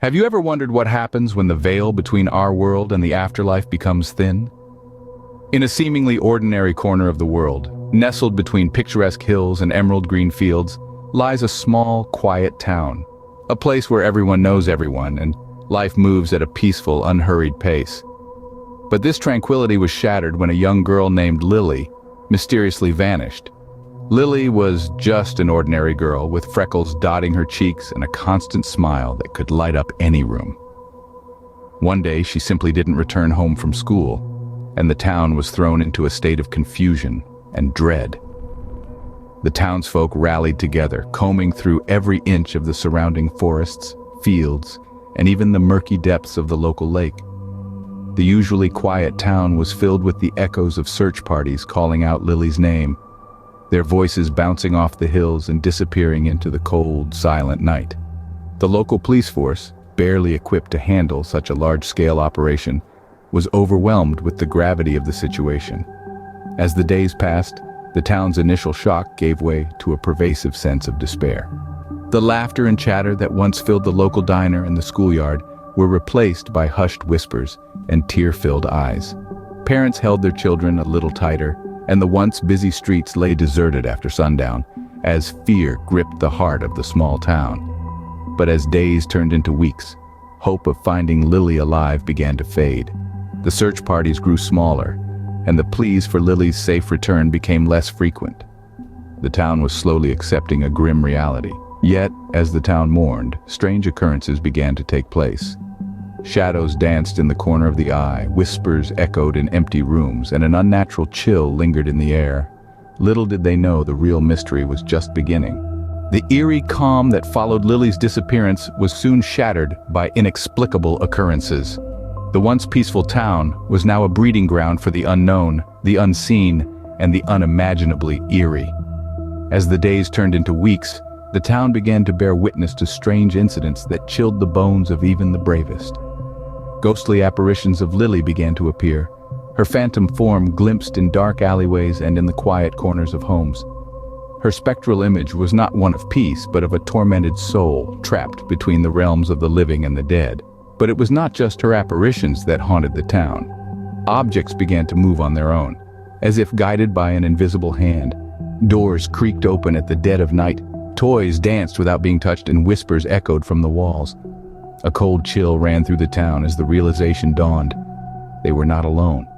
Have you ever wondered what happens when the veil between our world and the afterlife becomes thin? In a seemingly ordinary corner of the world, nestled between picturesque hills and emerald green fields, lies a small, quiet town. A place where everyone knows everyone and life moves at a peaceful, unhurried pace. But this tranquility was shattered when a young girl named Lily mysteriously vanished. Lily was just an ordinary girl with freckles dotting her cheeks and a constant smile that could light up any room. One day she simply didn't return home from school, and the town was thrown into a state of confusion and dread. The townsfolk rallied together, combing through every inch of the surrounding forests, fields, and even the murky depths of the local lake. The usually quiet town was filled with the echoes of search parties calling out Lily's name, their voices bouncing off the hills and disappearing into the cold, silent night. The local police force, barely equipped to handle such a large-scale operation, was overwhelmed with the gravity of the situation. As the days passed, the town's initial shock gave way to a pervasive sense of despair. The laughter and chatter that once filled the local diner and the schoolyard were replaced by hushed whispers and tear-filled eyes. Parents held their children a little tighter, and the once busy streets lay deserted after sundown, as fear gripped the heart of the small town. But as days turned into weeks, hope of finding Lily alive began to fade. The search parties grew smaller, and the pleas for Lily's safe return became less frequent. The town was slowly accepting a grim reality. Yet, as the town mourned, strange occurrences began to take place. Shadows danced in the corner of the eye, whispers echoed in empty rooms, and an unnatural chill lingered in the air. Little did they know the real mystery was just beginning. The eerie calm that followed Lily's disappearance was soon shattered by inexplicable occurrences. The once peaceful town was now a breeding ground for the unknown, the unseen, and the unimaginably eerie. As the days turned into weeks, the town began to bear witness to strange incidents that chilled the bones of even the bravest. Ghostly apparitions of Lily began to appear, her phantom form glimpsed in dark alleyways and in the quiet corners of homes. Her spectral image was not one of peace, but of a tormented soul trapped between the realms of the living and the dead. But it was not just her apparitions that haunted the town. Objects began to move on their own, as if guided by an invisible hand. Doors creaked open at the dead of night, toys danced without being touched, and whispers echoed from the walls. A cold chill ran through the town as the realization dawned. They were not alone.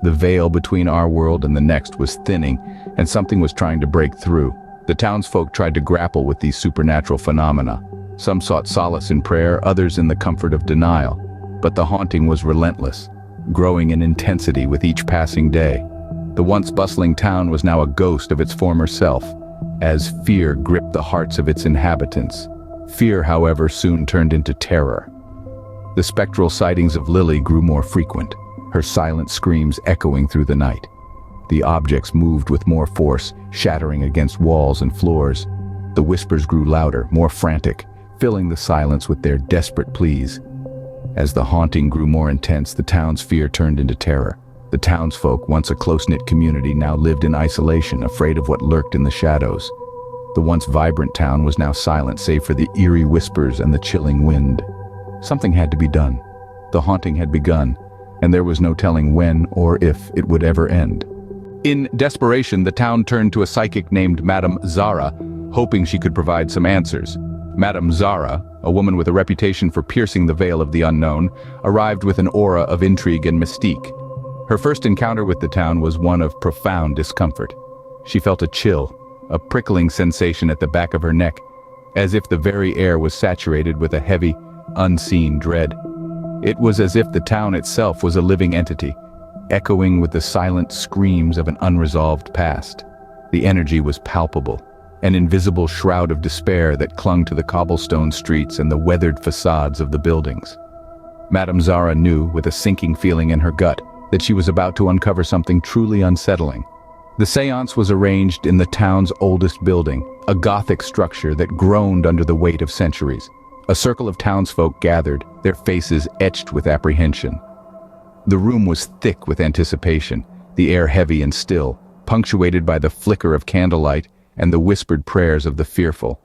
The veil between our world and the next was thinning, and something was trying to break through. The townsfolk tried to grapple with these supernatural phenomena. Some sought solace in prayer, others in the comfort of denial. But the haunting was relentless, growing in intensity with each passing day. The once bustling town was now a ghost of its former self, as fear gripped the hearts of its inhabitants. Fear, however, soon turned into terror. The spectral sightings of Lily grew more frequent, her silent screams echoing through the night. The objects moved with more force, shattering against walls and floors. The whispers grew louder, more frantic, filling the silence with their desperate pleas. As the haunting grew more intense, the town's fear turned into terror. The townsfolk, once a close-knit community, now lived in isolation, afraid of what lurked in the shadows. The once vibrant town was now silent, save for the eerie whispers and the chilling wind. Something had to be done. The haunting had begun, and there was no telling when or if it would ever end. In desperation, the town turned to a psychic named Madame Zara, hoping she could provide some answers. Madame Zara, a woman with a reputation for piercing the veil of the unknown, arrived with an aura of intrigue and mystique. Her first encounter with the town was one of profound discomfort. She felt a chill, a prickling sensation at the back of her neck, as if the very air was saturated with a heavy, unseen dread. It was as if the town itself was a living entity, echoing with the silent screams of an unresolved past. The energy was palpable, an invisible shroud of despair that clung to the cobblestone streets and the weathered facades of the buildings. Madame Zara knew, with a sinking feeling in her gut, that she was about to uncover something truly unsettling. The seance was arranged in the town's oldest building, a Gothic structure that groaned under the weight of centuries. A circle of townsfolk gathered, their faces etched with apprehension. The room was thick with anticipation, the air heavy and still, punctuated by the flicker of candlelight and the whispered prayers of the fearful.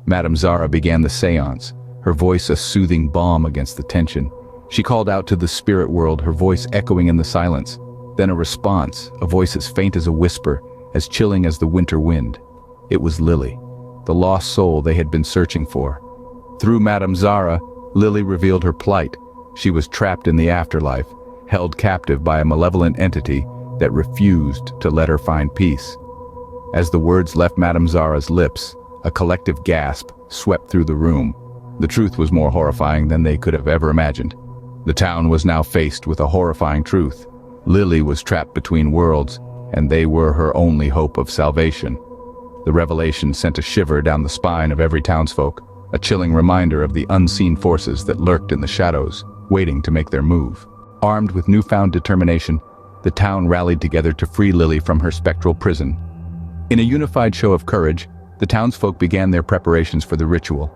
Madame Zara began the seance, her voice a soothing balm against the tension. She called out to the spirit world, her voice echoing in the silence. Then a response, a voice as faint as a whisper, as chilling as the winter wind. It was Lily, the lost soul they had been searching for. Through Madame Zara, Lily revealed her plight. She was trapped in the afterlife, held captive by a malevolent entity that refused to let her find peace. As the words left Madame Zara's lips, a collective gasp swept through the room. The truth was more horrifying than they could have ever imagined. The town was now faced with a horrifying truth. Lily was trapped between worlds, and they were her only hope of salvation. The revelation sent a shiver down the spine of every townsfolk, a chilling reminder of the unseen forces that lurked in the shadows, waiting to make their move. Armed with newfound determination, the town rallied together to free Lily from her spectral prison. In a unified show of courage, the townsfolk began their preparations for the ritual.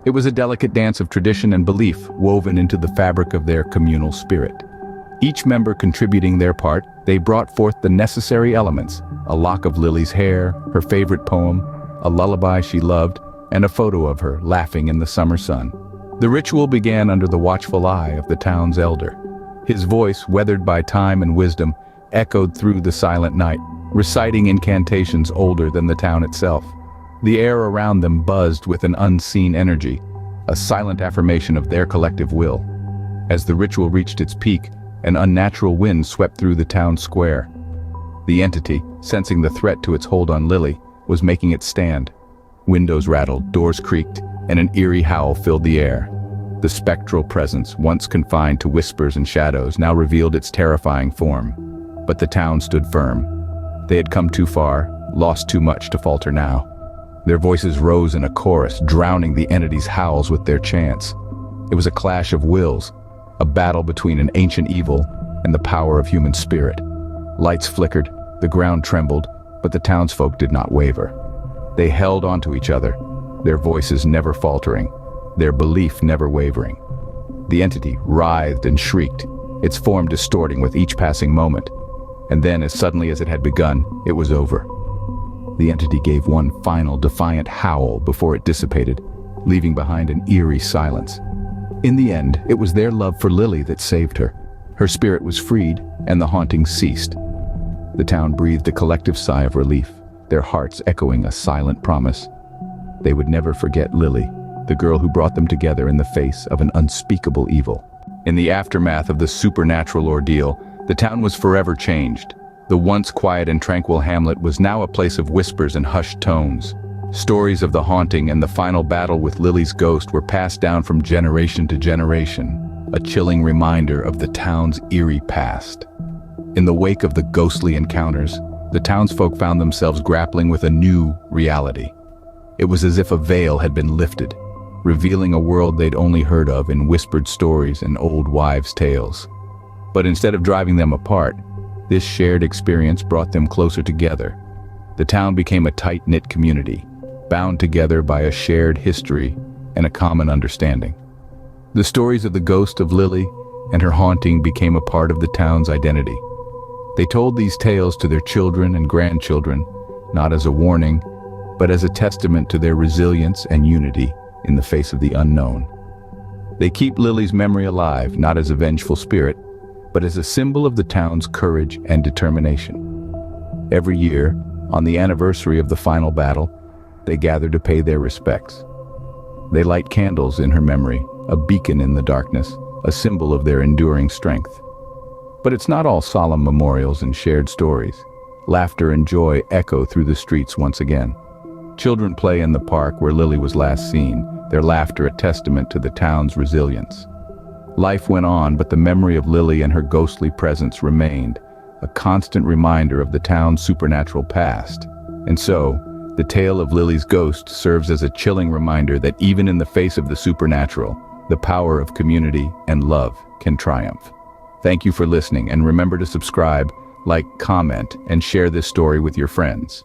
It was a delicate dance of tradition and belief woven into the fabric of their communal spirit. Each member contributing their part, they brought forth the necessary elements: a lock of Lily's hair, her favorite poem, a lullaby she loved, and a photo of her laughing in the summer sun. The ritual began under the watchful eye of the town's elder. His voice, weathered by time and wisdom, echoed through the silent night, reciting incantations older than the town itself. The air around them buzzed with an unseen energy, a silent affirmation of their collective will. As the ritual reached its peak, an unnatural wind swept through the town square. The entity, sensing the threat to its hold on Lily, was making its stand. Windows rattled, doors creaked, and an eerie howl filled the air. The spectral presence, once confined to whispers and shadows, now revealed its terrifying form. But the town stood firm. They had come too far, lost too much to falter now. Their voices rose in a chorus, drowning the entity's howls with their chants. It was a clash of wills, a battle between an ancient evil and the power of human spirit. Lights flickered, the ground trembled, but the townsfolk did not waver. They held onto each other, their voices never faltering, their belief never wavering. The entity writhed and shrieked, its form distorting with each passing moment. And then, as suddenly as it had begun, it was over. The entity gave one final defiant howl before it dissipated, leaving behind an eerie silence. In the end, it was their love for Lily that saved her. Her spirit was freed, and the haunting ceased. The town breathed a collective sigh of relief, their hearts echoing a silent promise. They would never forget Lily, the girl who brought them together in the face of an unspeakable evil. In the aftermath of the supernatural ordeal, the town was forever changed. The once quiet and tranquil hamlet was now a place of whispers and hushed tones. Stories of the haunting and the final battle with Lily's ghost were passed down from generation to generation, a chilling reminder of the town's eerie past. In the wake of the ghostly encounters, the townsfolk found themselves grappling with a new reality. It was as if a veil had been lifted, revealing a world they'd only heard of in whispered stories and old wives' tales. But instead of driving them apart, this shared experience brought them closer together. The town became a tight-knit community, bound together by a shared history and a common understanding. The stories of the ghost of Lily and her haunting became a part of the town's identity. They told these tales to their children and grandchildren, not as a warning, but as a testament to their resilience and unity in the face of the unknown. They keep Lily's memory alive, not as a vengeful spirit, but as a symbol of the town's courage and determination. Every year, on the anniversary of the final battle, they gather to pay their respects. They light candles in her memory, a beacon in the darkness, a symbol of their enduring strength. But it's not all solemn memorials and shared stories. Laughter and joy echo through the streets once again. Children play in the park where Lily was last seen, their laughter a testament to the town's resilience. Life went on, but the memory of Lily and her ghostly presence remained, a constant reminder of the town's supernatural past. And so, the tale of Lily's ghost serves as a chilling reminder that even in the face of the supernatural, the power of community and love can triumph. Thank you for listening, and remember to subscribe, like, comment, and share this story with your friends.